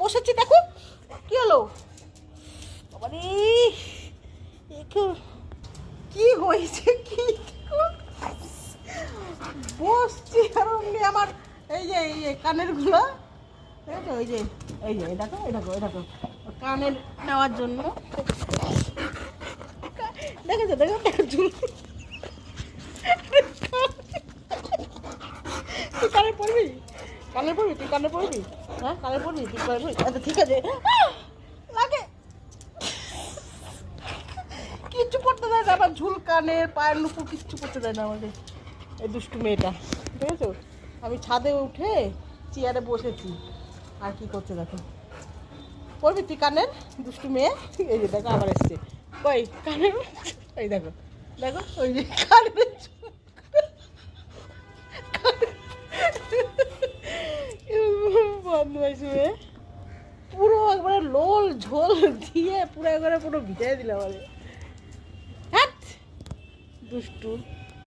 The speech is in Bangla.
বসেছি দেখো কি হলো বাবারে কি হয়েছে কি বসছি আর অমনি আমার এই যে কানের গুলো ওই যে দেখো কানের নেওয়ার জন্য দেখেছো ঝুল তুই কানে পড়বি তুই কানে পড়বি হ্যাঁ কানে পড়বি তুই কানে পড়বি আচ্ছা ঠিক আছে লাগে কিচ্ছু করতে দেয় না আমার ঝুল কানের পায়ের নুপুর কিচ্ছু করতে দেয় না আমাকে এই দুষ্টু মেয়েটা ঠিক আছে আমি ছাদে উঠে চেয়ারে বসেছি আর কি করছে দেখো পড়বি তুই কানের দুষ্টু মেয়ে এই যে দেখো আবার এসছে কই কানের এই দেখো ওই যে কানের বদমাইশ মেয়ে পুরো একবারে লোল ঝোল দিয়ে পুরো একবারে পুরো ভিজাই দিলাম আমাদের হ্যাঁ দুষ্টু